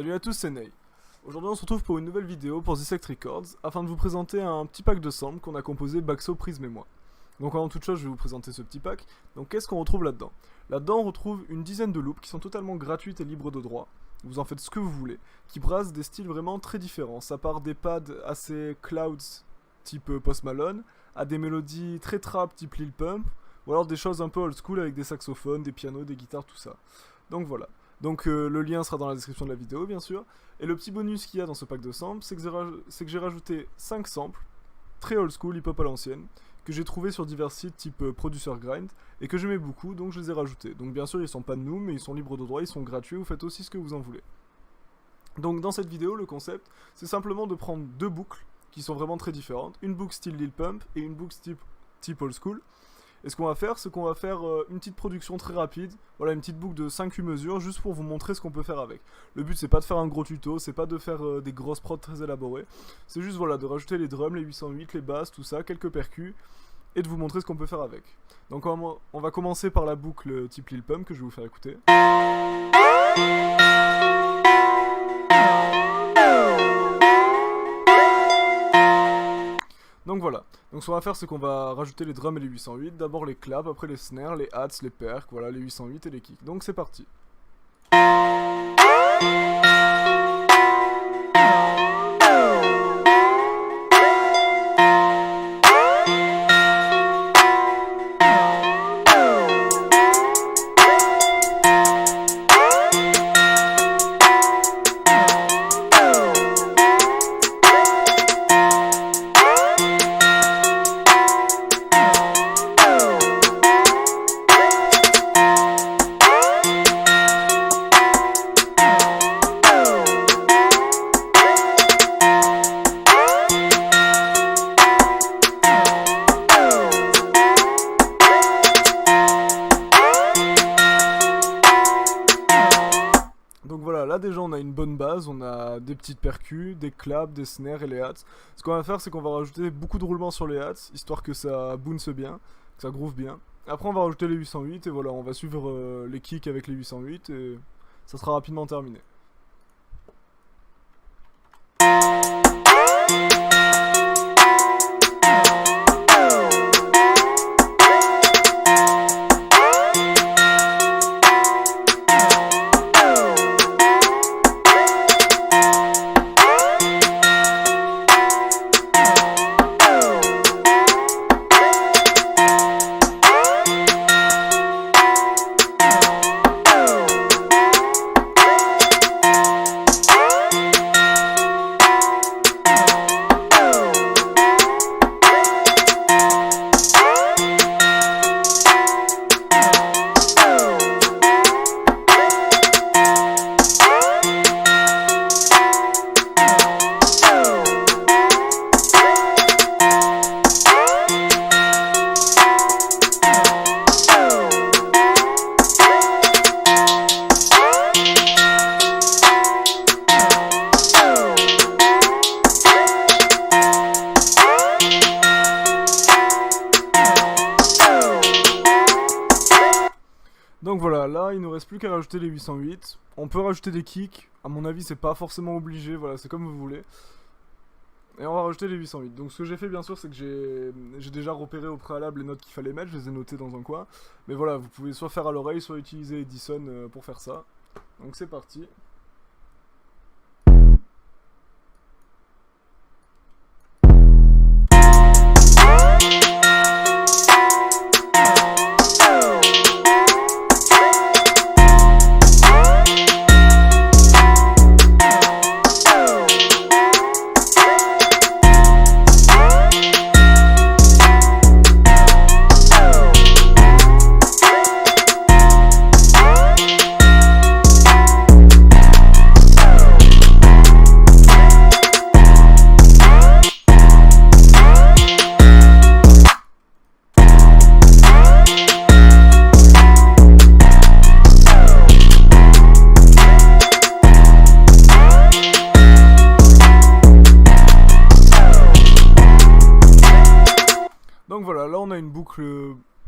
Salut à tous, c'est Ney. Aujourd'hui on se retrouve pour une nouvelle vidéo pour Dissect Records afin de vous présenter un petit pack de samples qu'on a composé Baxo, Prism et moi. Donc avant toute chose je vais vous présenter ce petit pack. Donc qu'est-ce qu'on retrouve là-dedans? Là-dedans on retrouve une dizaine de loops qui sont totalement gratuites et libres de droit. Vous en faites ce que vous voulez, qui brassent des styles vraiment très différents. Ça part des pads assez clouds type Post Malone, à des mélodies très trap type Lil Pump, ou alors des choses un peu old school avec des saxophones, des pianos, des guitares, tout ça. Donc voilà. Donc le lien sera dans la description de la vidéo bien sûr. Et le petit bonus qu'il y a dans ce pack de samples, c'est que j'ai rajouté 5 samples, très old school, hip-hop à l'ancienne, que j'ai trouvé sur divers sites type Producer Grind, et que j'aimais beaucoup, donc je les ai rajoutés. Donc bien sûr ils sont pas de nous, mais ils sont libres de droit, ils sont gratuits, vous faites aussi ce que vous en voulez. Donc dans cette vidéo, le concept, c'est simplement de prendre deux boucles, qui sont vraiment très différentes, une boucle style Lil Pump, et une boucle type old school. Et ce qu'on va faire, c'est qu'on va faire une petite production très rapide, voilà, une petite boucle de 5-8 mesures, juste pour vous montrer ce qu'on peut faire avec. Le but c'est pas de faire un gros tuto, c'est pas de faire des grosses prods très élaborées, c'est juste voilà, de rajouter les drums, les 808, les basses, tout ça, quelques percus, et de vous montrer ce qu'on peut faire avec. Donc on va commencer par la boucle type Lil Pump que je vais vous faire écouter. Donc voilà, donc ce qu'on va faire c'est qu'on va rajouter les drums et les 808, d'abord les claps, après les snares, les hats, les perks, voilà les 808 et les kicks. Donc c'est parti. Donc voilà, là déjà on a une bonne base, on a des petites percus, des claps, des snares et les hats. Ce qu'on va faire c'est qu'on va rajouter beaucoup de roulements sur les hats, histoire que ça bounce bien, que ça groove bien. Après on va rajouter les 808 et voilà, on va suivre les kicks avec les 808 et ça sera rapidement terminé. Donc voilà, là il nous reste plus qu'à rajouter les 808. On peut rajouter des kicks, à mon avis c'est pas forcément obligé, voilà c'est comme vous voulez. Et on va rajouter les 808. Donc ce que j'ai fait bien sûr c'est que j'ai déjà repéré au préalable les notes qu'il fallait mettre, je les ai notées dans un coin. Mais voilà, vous pouvez soit faire à l'oreille, soit utiliser Edison pour faire ça. Donc c'est parti. Donc voilà, là on a une boucle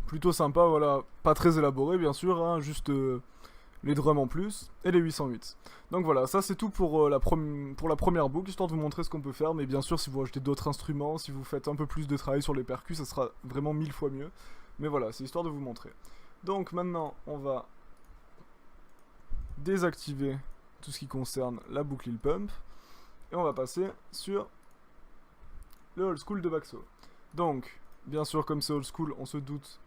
plutôt sympa, voilà, pas très élaborée bien sûr, hein, juste les drums en plus, et les 808. Donc voilà, ça c'est tout pour la première boucle, histoire de vous montrer ce qu'on peut faire, mais bien sûr si vous ajoutez d'autres instruments, si vous faites un peu plus de travail sur les percus, ça sera vraiment 1000 fois mieux. Mais voilà, c'est histoire de vous montrer. Donc maintenant, on va désactiver tout ce qui concerne la boucle Lil Pump, et on va passer sur le old school de Baxo. Donc, bien sûr, comme c'est old school, on se doute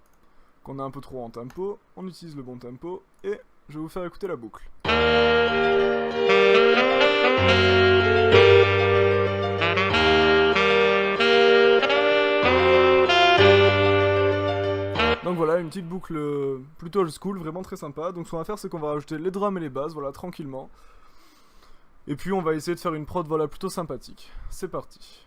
qu'on est un peu trop en tempo, on utilise le bon tempo, et je vais vous faire écouter la boucle. Donc voilà, une petite boucle plutôt old school, vraiment très sympa. Donc ce qu'on va faire, c'est qu'on va rajouter les drums et les basses, voilà, tranquillement. Et puis on va essayer de faire une prod, voilà, plutôt sympathique. C'est parti.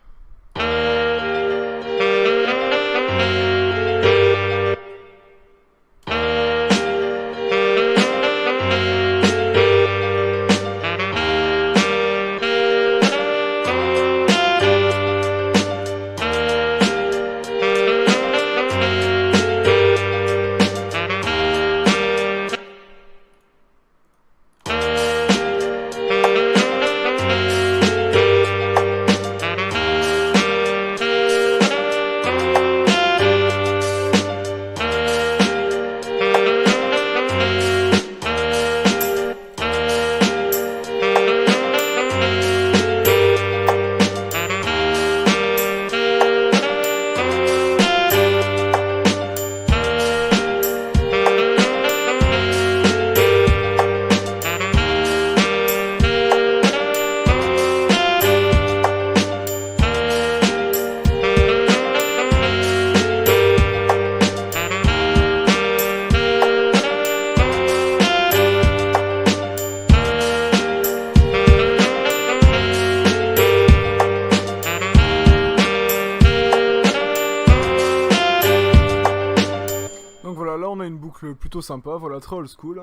Donc voilà, là on a une boucle plutôt sympa, voilà, très old school.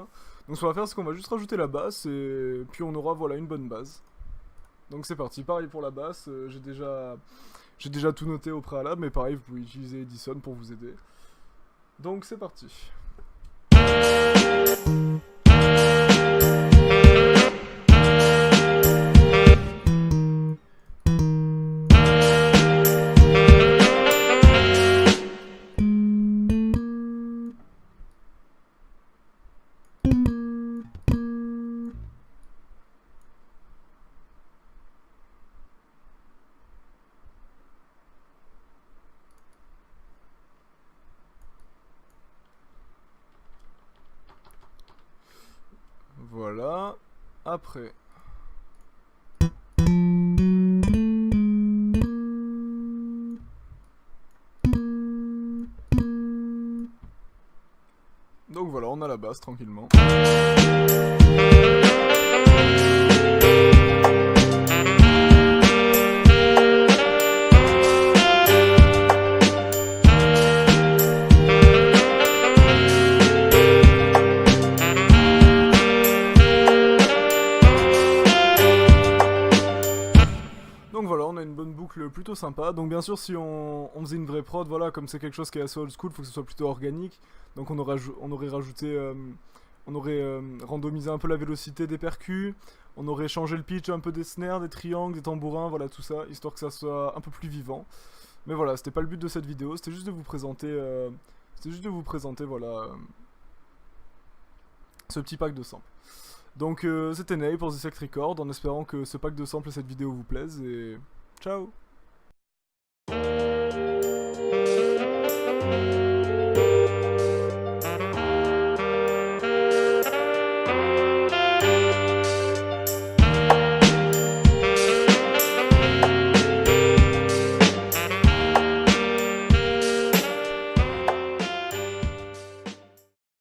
Donc ce qu'on va faire, c'est qu'on va juste rajouter la basse et puis on aura, voilà, une bonne base. Donc c'est parti, pareil pour la basse, j'ai déjà tout noté au préalable, mais pareil, vous pouvez utiliser Edison pour vous aider. Donc c'est parti. Voilà, après. Donc voilà, on a la basse tranquillement. Donc voilà, on a une bonne boucle plutôt sympa. Donc bien sûr, si on faisait une vraie prod, voilà, comme c'est quelque chose qui est assez old school, faut que ce soit plutôt organique. Donc on aurait rajouté, on aurait randomisé un peu la vélocité des percus, on aurait changé le pitch un peu des snares, des triangles, des tambourins, voilà tout ça, histoire que ça soit un peu plus vivant. Mais voilà, c'était pas le but de cette vidéo, c'était juste de vous présenter, voilà, ce petit pack de samples. Donc c'était Ney pour The Select Record, en espérant que ce pack de samples et cette vidéo vous plaisent, et ciao!